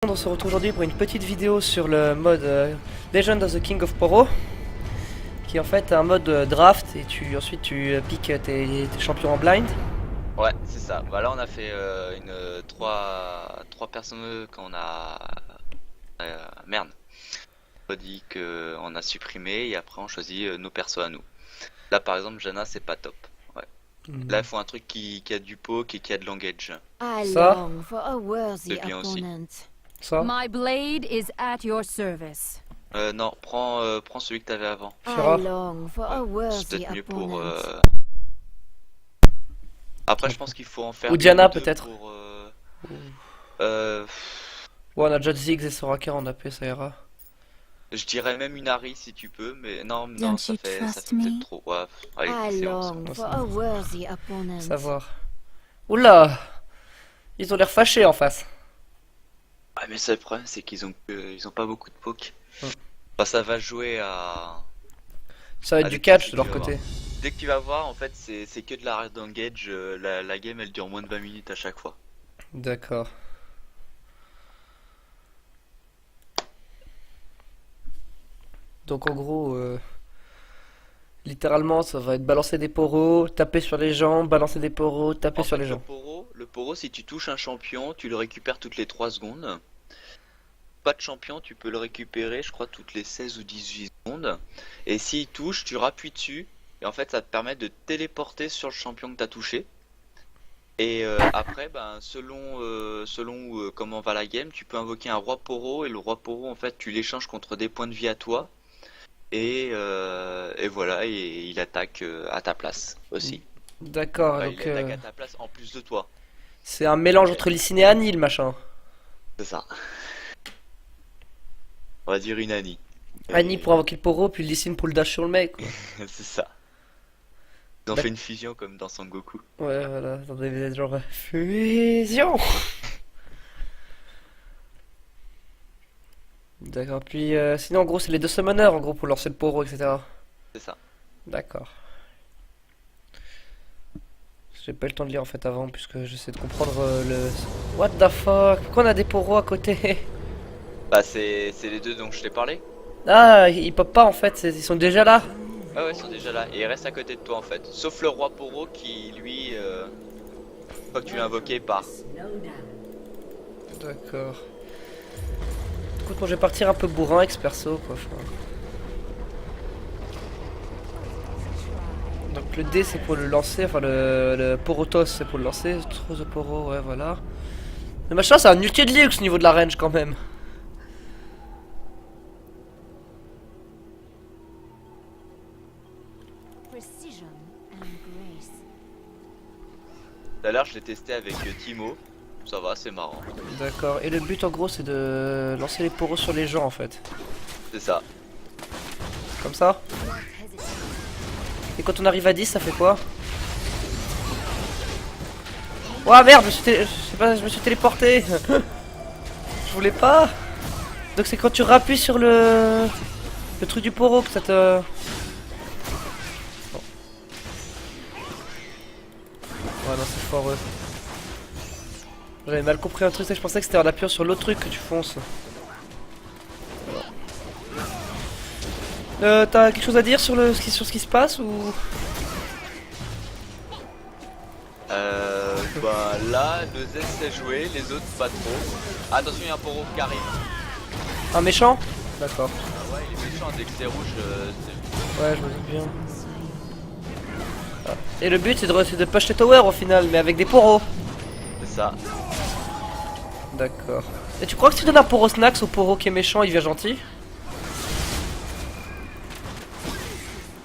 On se retrouve aujourd'hui pour une petite vidéo sur le mode Legend of the King of Poro, qui est en fait un mode draft et ensuite tu piques tes champions en blind. Ouais, c'est ça. Voilà, on a fait trois personnes qu'on a merde. On dit que on a supprimé et après on choisit nos persos à nous. Là par exemple, Jana c'est pas top. Ouais. Là il faut un truc qui a du poke et qui a de l'engage. Ça, C'est bien aussi. ça, My blade is at your service. Non, prends celui que t'avais avant. Shira. C'est peut-être mieux pour. Après, je pense qu'il faut en faire. Ou Diana, deux peut-être. pour, euh, Ouais, on a déjà Ziggs et Soraka en AP, ça ira. Je dirais même une Harry si tu peux, mais non, Don't ça you fait trust peut-être me? trop. Ouais, allez, Savoir. Oula, ils ont l'air fâchés en face. ouais, mais ça, le problème, c'est ils ont pas beaucoup de poke. Hmm. Enfin, ça va jouer à. Ça va être à du l'équipe, catch si de leur tu vas côté. voir. Dès que tu vas voir, en fait, c'est que de la rare d'engage. La game, elle dure moins de 20 minutes à chaque fois. D'accord. Donc en gros, littéralement, ça va être balancer des poros, taper sur les gens, balancer des poros, taper En sur fait, les gens. le poro, si tu touches un champion, tu le récupères toutes les 3 secondes. Pas de champion, tu peux le récupérer, je crois, toutes les 16 ou 18 secondes. Et s'il touche, tu rappuies dessus. Et en fait, ça te permet de téléporter sur le champion que tu as touché. Et après, ben, selon comment va la game, tu peux invoquer un roi poro. Et le roi poro, en fait, tu l'échanges contre des points de vie à toi. Et voilà, et il attaque à ta place aussi. D'accord, Enfin, donc il attaque à ta place en plus de toi. c'est un mélange entre Lee Sin et Annie, le machin. C'est ça. On va dire une Annie. Annie Et- pour invoquer le poro, puis Lee Sin pour le dash sur le mec, quoi. C'est ça. Ils ont D'ac- fait une fusion comme dans Sangoku. Ouais, voilà, attendez, genre fusion. D'accord, puis sinon en gros c'est les deux summoners en gros pour lancer le poro, etc. C'est ça. D'accord. J'ai pas eu le temps de lire en fait avant puisque j'essaie de comprendre le... What the fuck? Pourquoi on a des poros à côté? Bah c'est les deux dont je t'ai parlé. Ah, ils pop pas en fait, ils sont déjà là. Ah ouais, ils sont déjà là. Et ils restent à côté de toi en fait. Sauf le roi Poro qui lui, une fois que tu l'as invoqué, part. D'accord. Écoute, moi je vais partir un peu bourrin ex perso quoi. Donc le D c'est pour le lancer, enfin le Porotos c'est pour le lancer, trop de Poro, ouais voilà. Le machin c'est un ulti de luxe au niveau de la range quand même. Tout à l'heure, je l'ai testé avec Timo. Ça va, c'est marrant. D'accord, et le but en gros c'est de lancer les poros sur les gens en fait. C'est ça. Comme ça. Et quand on arrive à 10 ça fait quoi? Ouah merde, je sais pas, je me suis téléporté. Je voulais pas. Donc c'est quand tu rappuies sur le truc du poro que ça te... Bon. Ouais non c'est foireux. J'avais mal compris un truc, je pensais que c'était en appuyant sur l'autre truc que tu fonces. T'as quelque chose à dire sur ce qui se passe ou... Bah là, le Z sait jouer, les autres pas trop. Attention, il y a un Poro qui arrive. Un méchant? D'accord. Ah ouais, il est méchant, dès que c'est rouge, Ouais, je me doute bien. Ah. Et le but c'est de push les towers au final, mais avec des poros. c'est ça. D'accord. Et tu crois que si tu donnes un poro snacks au poro qui est méchant, il devient gentil?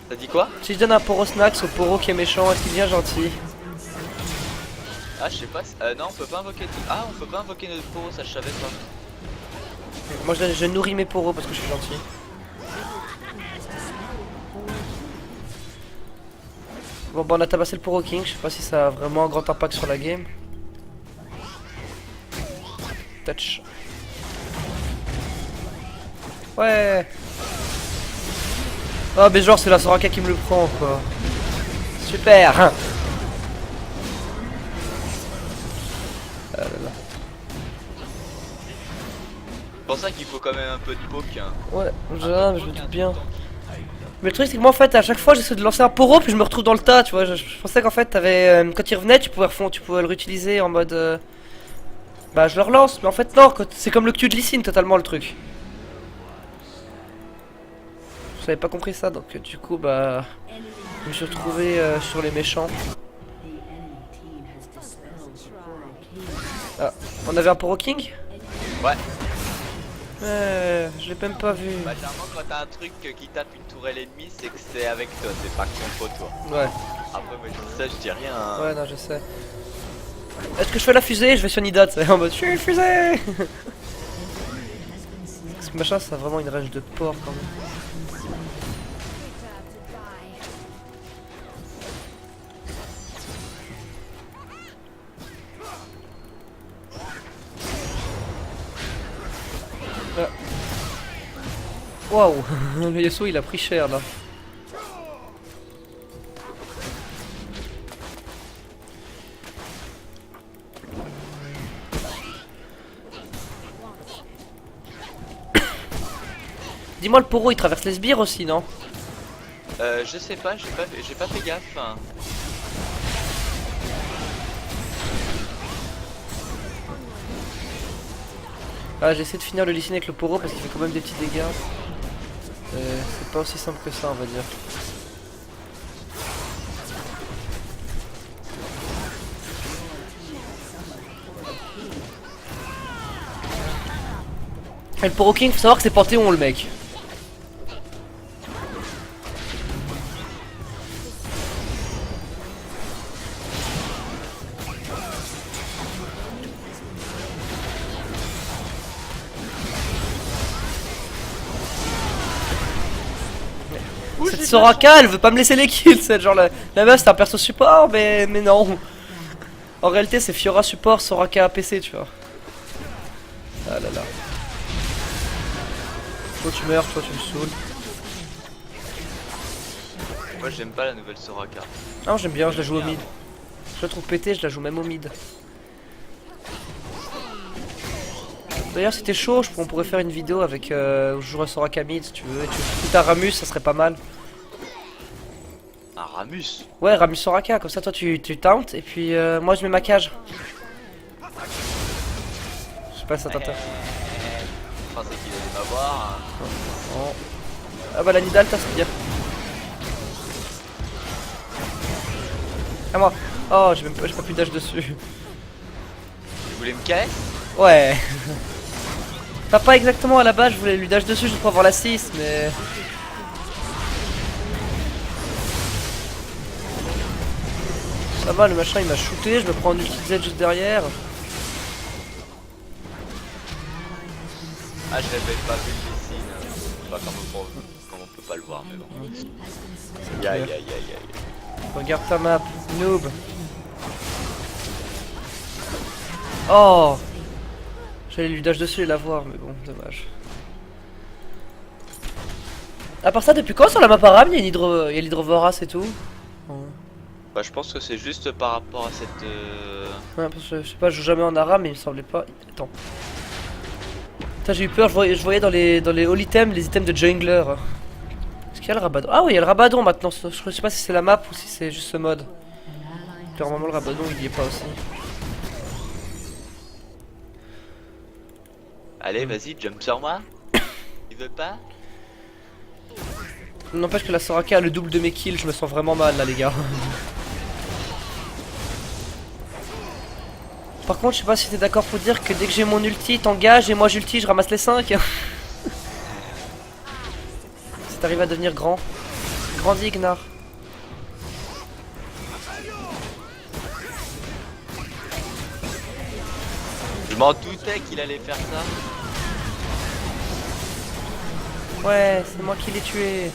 T'as dit quoi? Si je donne un poro snacks au poro qui est méchant, est-ce qu'il devient gentil? Ah, je sais pas. Non, on peut pas invoquer. Ah, on peut pas invoquer notre Poro, ça je savais pas. Moi je nourris mes poros parce que je suis gentil. Bon bah on a tabassé le poro king, je sais pas si ça a vraiment un grand impact sur la game. Touch. Ouais. Oh mais genre c'est la Soraka qui me le prend quoi. Super. Ah là là. C'est pour ça qu'il faut quand même un peu de poke. Hein. Ouais, je me doute bien. Mais le truc c'est que moi en fait à chaque fois j'essaie de lancer un poro puis je me retrouve dans le tas, tu vois. Je pensais qu'en fait t'avais quand il revenait tu pouvais le réutiliser en mode bah je le relance, mais en fait non, c'est comme le Q de Lee Sin totalement le truc. J'avais pas compris ça donc du coup bah je me suis retrouvé sur les méchants. Ah, on avait un Poro King? Ouais. Je l'ai même pas vu. Bah généralement quand t'as un truc qui tape une tourelle ennemie, c'est que c'est avec toi, c'est pas contre toi. Ouais. Après moi je dis ça, je dis rien. Hein. Ouais non je sais. Est-ce que je fais la fusée? Je vais sur Nida, c'est en mode je suis fusée. Ce machin ça a vraiment une rage de porc quand même. Waouh, le Yasuo il a pris cher là. Dis-moi le poro il traverse les sbires aussi non? Je sais pas, j'ai pas fait gaffe. Hein. Ah j'essaie de finir le Lee Sin avec le poro parce qu'il fait quand même des petits dégâts. C'est pas aussi simple que ça on va dire. Et le Poro King faut savoir que c'est Panthéon le mec. Cette Soraka elle veut pas me laisser les kills, c'est genre la meuf c'est un perso support mais non. En réalité c'est Fiora support, Soraka APC tu vois. Ah là là. Toi tu meurs, toi tu me saoules. Moi j'aime pas la nouvelle Soraka. Non j'aime bien, je la joue au mid. Je la trouve pété, je la joue même au mid. D'ailleurs si t'es chaud, on pourrait faire une vidéo avec où je jouerais Soraka mid si tu veux. Et tu fous un Ramus, ça serait pas mal. Un Ramus? Ouais Ramus Soraka, comme ça toi tu taunt et puis moi je mets ma cage. Je sais pas si ça t'intéresse. Je pensais qu'il allait m'avoir. Oh. Ah bah la Nidal c'est bien. À moi. Oh j'ai pas pu dash dessus. Tu voulais me caler? Ouais. Enfin, pas exactement à la base, je voulais lui dash dessus juste pour avoir l'assist mais... Ça va le machin il m'a shooté, je me prends un ulti Z juste derrière. Ah j'avais pas vu le Lee Sin. Je sais pas comment on peut pas le voir mais bon. Aïe aïe aïe aïe aïe. Regarde ta map, noob. Oh, j'allais lui dash dessus et la voir, mais bon, dommage. À part ça, depuis quand sur la map arabe il y a l'hydrovorace et tout? Bah je pense que c'est juste par rapport à cette... Ouais, parce que je sais pas, je joue jamais en arabe mais il me semblait pas... Attends. Putain j'ai eu peur, je voyais dans les all items, les items de jungler. Est-ce qu'il y a le rabadon? Ah oui il y a le rabadon maintenant, je sais pas si c'est la map ou si c'est juste ce mode. Normalement le rabadon il y est pas aussi. Allez vas-y jump sur moi. Il veut pas? N'empêche que la Soraka a le double de mes kills, je me sens vraiment mal là les gars. Par contre je sais pas si t'es d'accord pour dire que dès que j'ai mon ulti t'engages et moi j'ulti je ramasse les 5. Si t'arrives à devenir grand. Grandis Gnar. Je m'en doutais qu'il allait faire ça. Ouais c'est moi qui l'ai tué.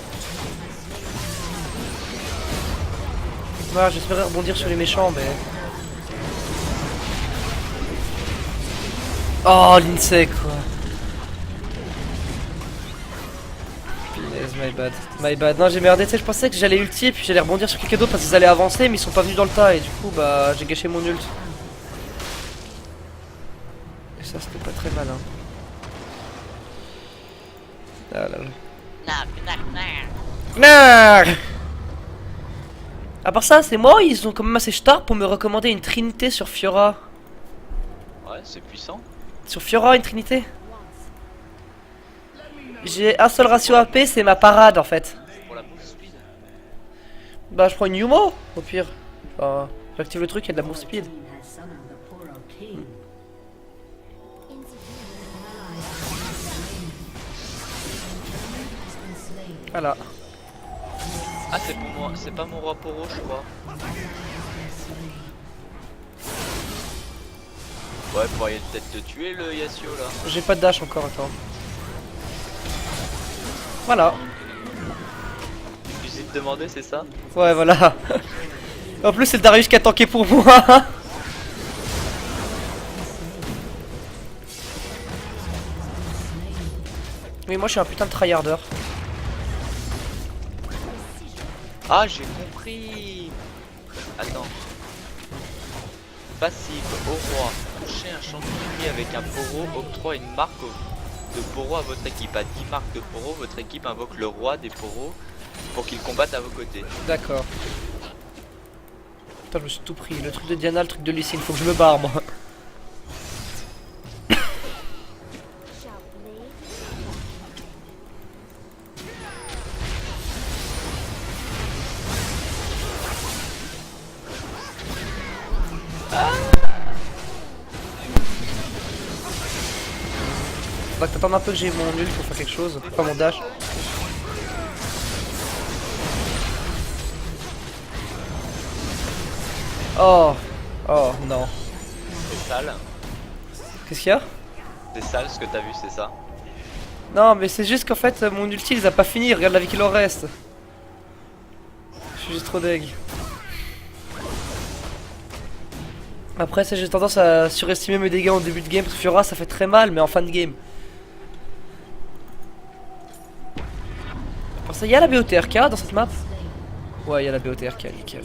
Voilà j'espérais rebondir sur les méchants mais... Oh l'insect quoi. Punaise my bad. Non j'ai merdé, tu sais je pensais que j'allais ulti et puis j'allais rebondir sur quelqu'un d'autre parce qu'ils allaient avancer mais ils sont pas venus dans le tas et du coup bah j'ai gâché mon ult. Et ça c'était pas très malin. Ah là là. Knarr. À part ça, c'est moi, ils sont quand même assez stars pour me recommander une trinité sur Fiora. Ouais, c'est puissant. Sur Fiora, une trinité. J'ai un seul ratio AP, c'est ma parade en fait. Pour la move speed. Bah je prends une Yumo, au pire. Enfin, j'active le truc, il y a de la move speed. Voilà. Ah, c'est pour moi, c'est pas mon roi Poro, je crois. Ouais, pourriez peut-être te tuer le Yasuo là. J'ai pas de dash encore, attends. Voilà. Tu sais te demander, c'est ça? Ouais, voilà. En plus, c'est le Darius qui a tanké pour moi. Oui, moi je suis un putain de tryharder. Ah, j'ai compris. Attends. Passive au roi. Touchez un champion ennemi avec un poro, octroie une marque de poro à votre équipe. À 10 marques de poro, votre équipe invoque le roi des poros pour qu'il combatte à vos côtés. D'accord. Putain, je me suis tout pris. Le truc de Diana, le truc de Lucine, faut que je me barre moi. Faudra que t'attendes un peu que j'ai mon nul pour faire quelque chose. Pas mon dash. Oh. Oh non. C'est sale. Qu'est-ce qu'il y a? C'est sale ce que t'as vu, c'est ça? Non mais c'est juste qu'en fait mon ulti il a pas fini, regarde la vie qu'il en reste. Je suis juste trop deg. Après ça j'ai tendance à surestimer mes dégâts en début de game parce que Fiora ça fait très mal mais en fin de game. Pour ça il y a la BOTRK dans cette map? Ouais il y a la BOTRK, nickel.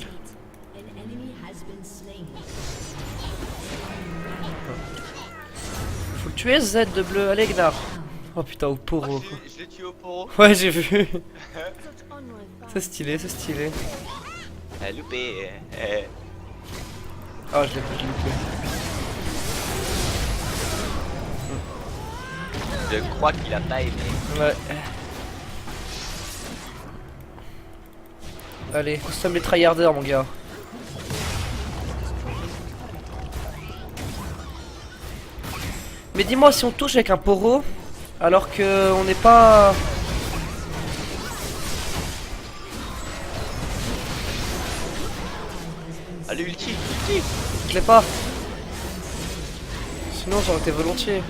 Faut le tuer Z de bleu, allez Gnar. Oh putain au poro. Oh, je l'ai tué au poro. Ouais j'ai vu. C'est stylé, c'est stylé. Loupé. Ah je l'ai loupé. Je crois qu'il a pas aimé. Ouais. Allez, custom les tryharders mon gars. Mais dis-moi si on touche avec un poro alors que on n'est pas... Allez, ulti, ulti. Je l'ai pas. Sinon j'aurais été volontiers.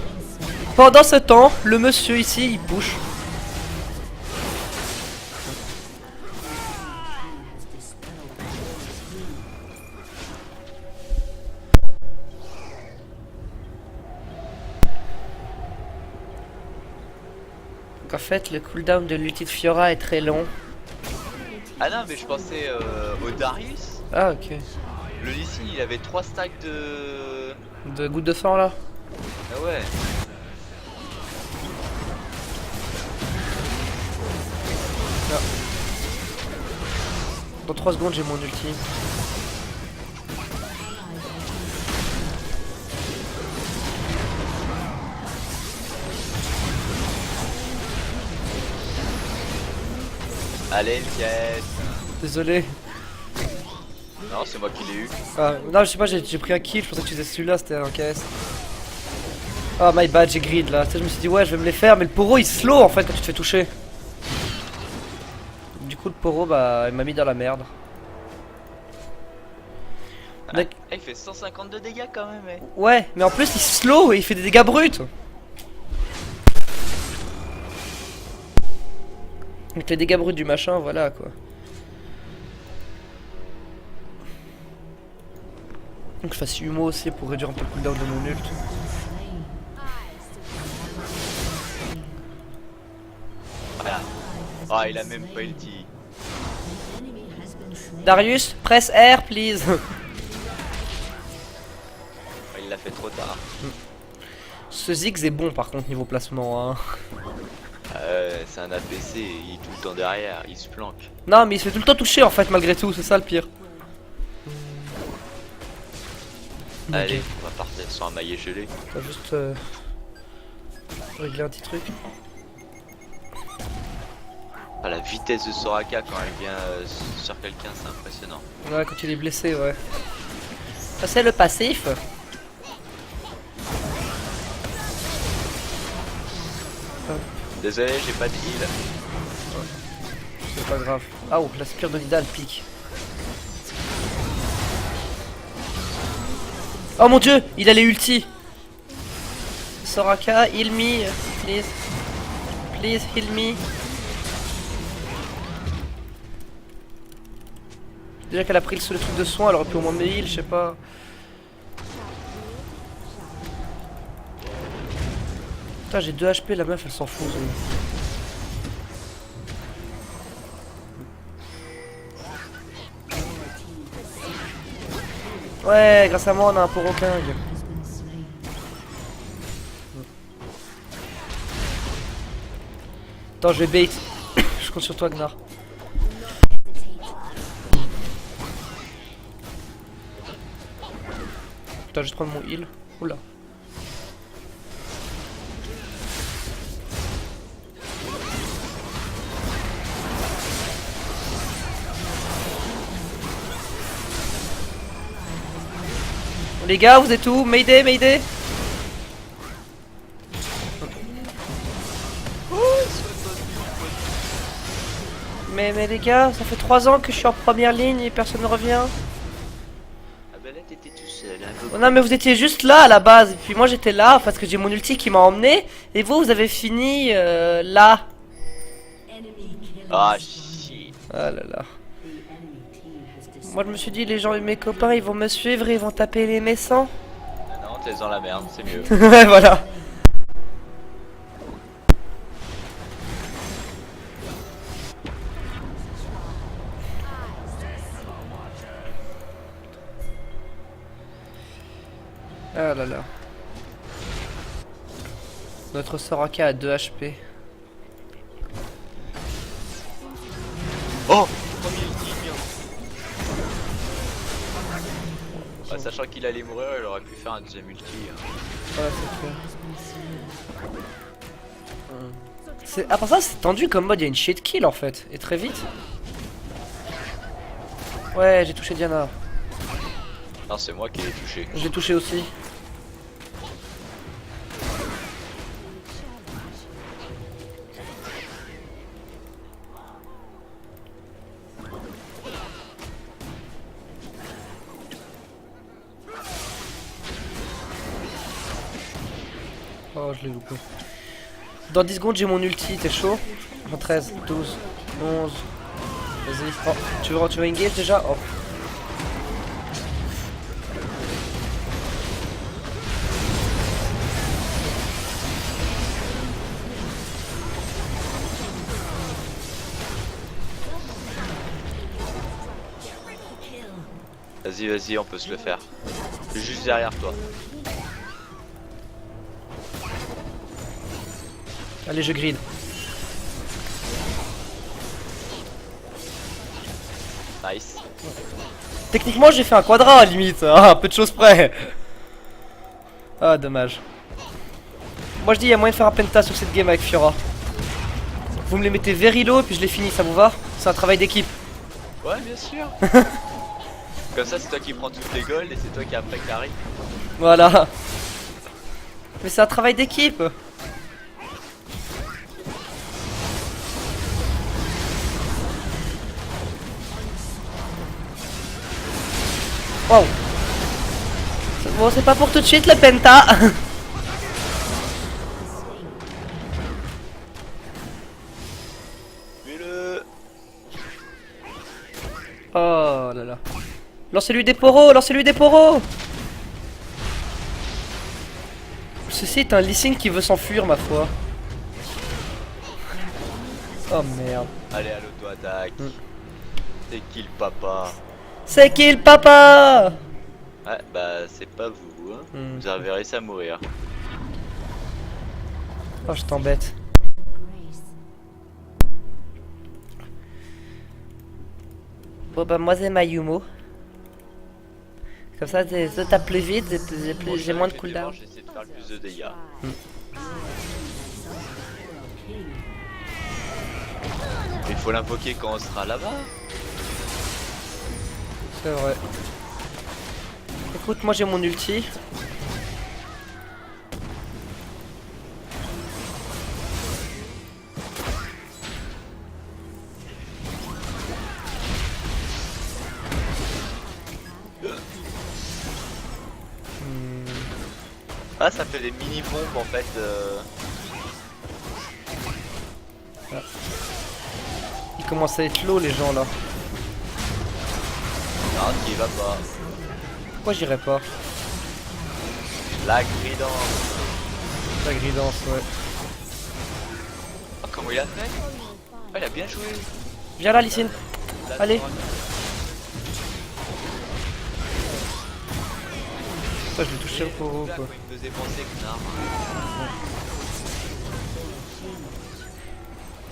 Pendant ce temps, le monsieur ici il push. Donc en fait le cooldown de l'ulti de Fiora est très long. Ah non, mais je pensais au Darius. Ah ok. Le Lee Sin, il avait 3 stacks de... De goutte de sang là. Ah ouais. Dans 3 secondes j'ai mon ulti. Allez, le pièce. Désolé. Non, c'est moi qui l'ai eu. Ah, non je sais pas j'ai pris un kill, je pensais que tu faisais celui-là, c'était un KS. Ah my bad, j'ai grid là. Tu sais, je me suis dit ouais je vais me les faire mais le poro il slow en fait quand tu te fais toucher. Du coup le poro bah il m'a mis dans la merde. Ah, il fait 152 dégâts quand même. Ouais mais en plus il slow et il fait des dégâts bruts. Avec les dégâts bruts du machin voilà quoi. Donc je fasse Humo aussi pour réduire un peu le cooldown de mon ult. Voilà. Ah, il a même pas ulti. Darius, press R please. Il l'a fait trop tard. Ce Ziggs est bon par contre niveau placement hein. c'est un APC, il est tout le temps derrière, il se planque. Non, mais il se fait tout le temps toucher en fait, malgré tout, c'est ça le pire. Allez, Ok. on va partir sur un maillet gelé. On va juste régler un petit truc. Ah, la vitesse de Soraka quand elle vient sur quelqu'un, c'est impressionnant. Ouais, quand il est blessé, ouais. Ça, c'est le passif. Désolé, j'ai pas de heal. C'est pas grave. Ah, oh, la spire de Nidal pique. Oh mon dieu, il a les ultis. Soraka, heal me, please. Please, heal me. Déjà qu'elle a pris le truc de soin, elle aurait pu au moins me heal, je sais pas. Putain, j'ai 2 HP, la meuf elle s'en fout. Ouais, grâce à moi on a un Poro King. Attends, je vais bait. Je compte sur toi, Gnar. Putain, juste prendre mon heal. Oula. Les gars, vous êtes où? Mayday, Mayday. Mais les gars, ça fait 3 ans que je suis en première ligne et personne ne revient. Ah bah là t'étais tout seul, hein, Oh non mais vous étiez juste là à la base et puis moi j'étais là parce que j'ai mon ulti qui m'a emmené et vous avez fini là. Ah shit. Ah là là. Moi je me suis dit les gens, mes copains ils vont me suivre et ils vont taper les méchants. Ah non, t'es dans la merde, c'est mieux. Ouais voilà. Ah là là. Notre Soraka a 2 HP. Oh, premier ulti, bien. Bah, sachant qu'il allait mourir, il aurait pu faire un deuxième ulti. Hein. Ouais, c'est clair. À part ça, c'est tendu comme mode, il y a une shit kill en fait, et très vite. Ouais, j'ai touché Diana. Non, c'est moi qui l'ai touché. J'ai touché aussi. Oh, je l'ai loupé. Dans 10 secondes, j'ai mon ulti, t'es chaud? En 13, 12, 11. Vas-y. Oh, tu veux engage déjà? Oh. Vas-y, vas-y, on peut se le faire. Juste derrière toi. Allez, je grid. Nice. Techniquement, j'ai fait un quadra à limite, hein, peu de choses près. Ah, dommage. Moi, je dis, il y a moyen de faire un penta sur cette game avec Fiora. Vous me les mettez very low et puis je les finis, ça vous va? C'est un travail d'équipe. Ouais, bien sûr. Comme ça, c'est toi qui prends toutes les golds et c'est toi qui après carry. Voilà. Mais c'est un travail d'équipe. Wow. Bon, c'est pas pour tout de suite le penta. Mets-le. Oh là là. Lancez-lui des poros, lancez-lui des poros. Ceci est un Lee Sin qui veut s'enfuir, ma foi. Oh merde. Allez, à l'auto-attaque. C'est kill papa. C'est qui le papa? Ouais, bah c'est pas vous, hein. Hmm. Vous avez réussi à mourir. Oh, je t'embête. Bon bah moi c'est Mayumo. Comme ça je tape plus vite, j'ai moins de cooldown. J'essaie de faire le plus de dégâts. Il faut l'invoquer quand on sera là-bas. C'est vrai. Écoute, moi j'ai mon ulti. Ah, ça fait des mini bombes en fait. Il commence à être low les gens là. Non, qui va pas. Pourquoi j'irais pas? La gridance. La gridance, ouais. Oh, comment il a fait? Ah, il a bien joué. Viens là, Lysine. La Allez. droite. Putain, je l'ai touché au pauvre Là, quoi. quoi, il me faisait penser Gnar.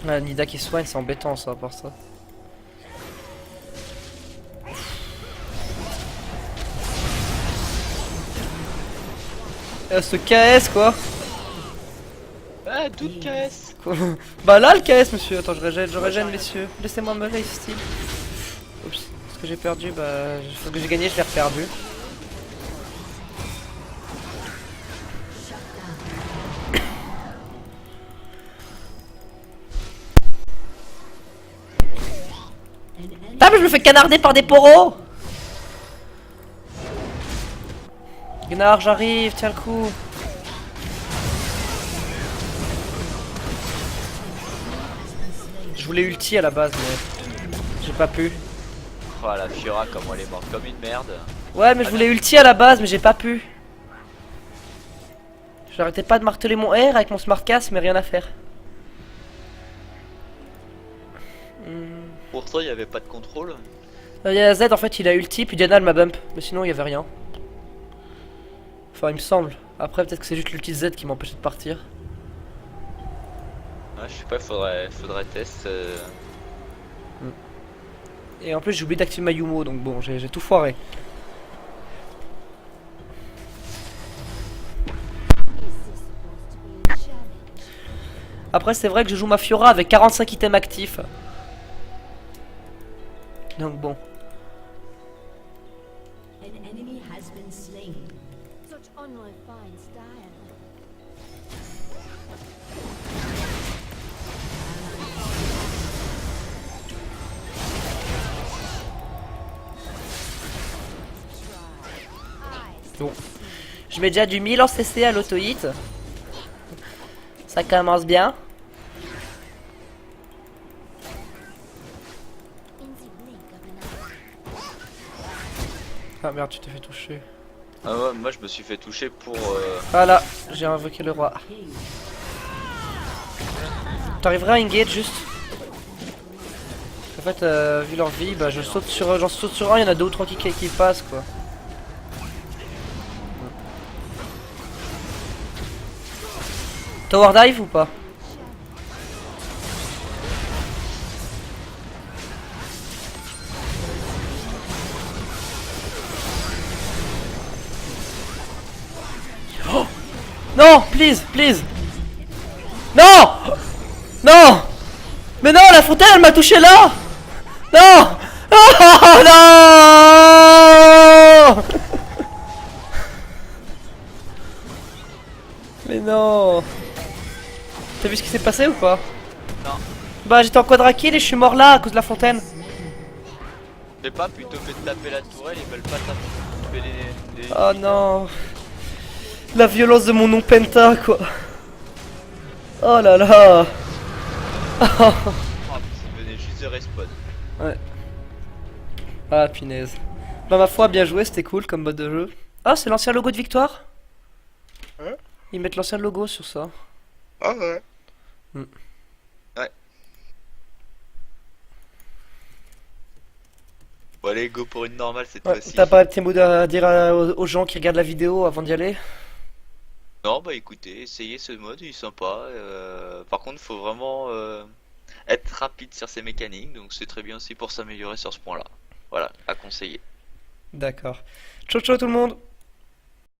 La Nida qui soigne, c'est embêtant ça, à part ça. Ce KS quoi. Ah, doute KS. Quoi. Bah là le KS monsieur, attends je régène messieurs. Laissez-moi me lifesteal. Oups, ce que j'ai perdu, bah ce que j'ai gagné je l'ai reperdu. Ah mais je me fais canarder par des poros. Gnar j'arrive, tiens le coup. Je voulais ulti à la base mais j'ai pas pu. Oh, la Fiora, comment elle est morte comme une merde. Ouais mais je voulais ulti à la base mais j'ai pas pu. J'arrêtais pas de marteler mon R avec mon smart cast mais rien à faire. Pourtant, il n'y avait pas de contrôle. Il y a Z en fait il a ulti puis Diana elle m'a bump. Mais sinon il y avait rien. Enfin il me semble. Après peut-être que c'est juste l'ulti de Z qui m'empêchait de partir. Ouais, je sais pas, faudrait test. Et en plus j'ai oublié d'activer ma Yumo donc bon j'ai tout foiré. Après c'est vrai que je joue ma Fiora avec 45 items actifs. Donc bon. An enemy has been slain. Such unrefined style. Bon. Je mets déjà du 1000 en CC à l'auto-hit. Ça commence bien. In the blink of an eye. Ah merde tu t'es fait toucher. Ah ouais, moi je me suis fait toucher pour. Voilà, j'ai invoqué le roi. T'arriverais à engage juste. En fait, vu leur vie, bah j'en saute sur un, il y en a 2 ou 3 qui passent quoi. Tower dive ou pas? Oh non, please, please. Non. Non. Mais non, la fontaine elle m'a touché là. Non. Oh, non. Mais non. T'as vu ce qui s'est passé ou pas? Non. Bah j'étais en quadra kill et je suis mort là à cause de la fontaine. Je sais pas, plutôt que de taper la tourelle, ils veulent pas taper les Oh non. La violence de mon nom penta quoi. Oh là là. Oh, ils venaient juste de respawn. Ouais. Ah punaise. Bah ma foi bien joué, c'était cool comme mode de jeu. Ah c'est l'ancien logo de victoire. Hein? Ils mettent l'ancien logo sur ça. Ah ouais. Ouais. Bon allez, go pour une normale cette Ouais, fois-ci. t'as pas un petit mot à dire aux gens qui regardent la vidéo avant d'y aller? Non, bah écoutez, essayez ce mode, il est sympa. Par contre, faut vraiment être rapide sur ces mécaniques, donc c'est très bien aussi pour s'améliorer sur ce point-là. Voilà, à conseiller. D'accord. Ciao ciao tout le monde.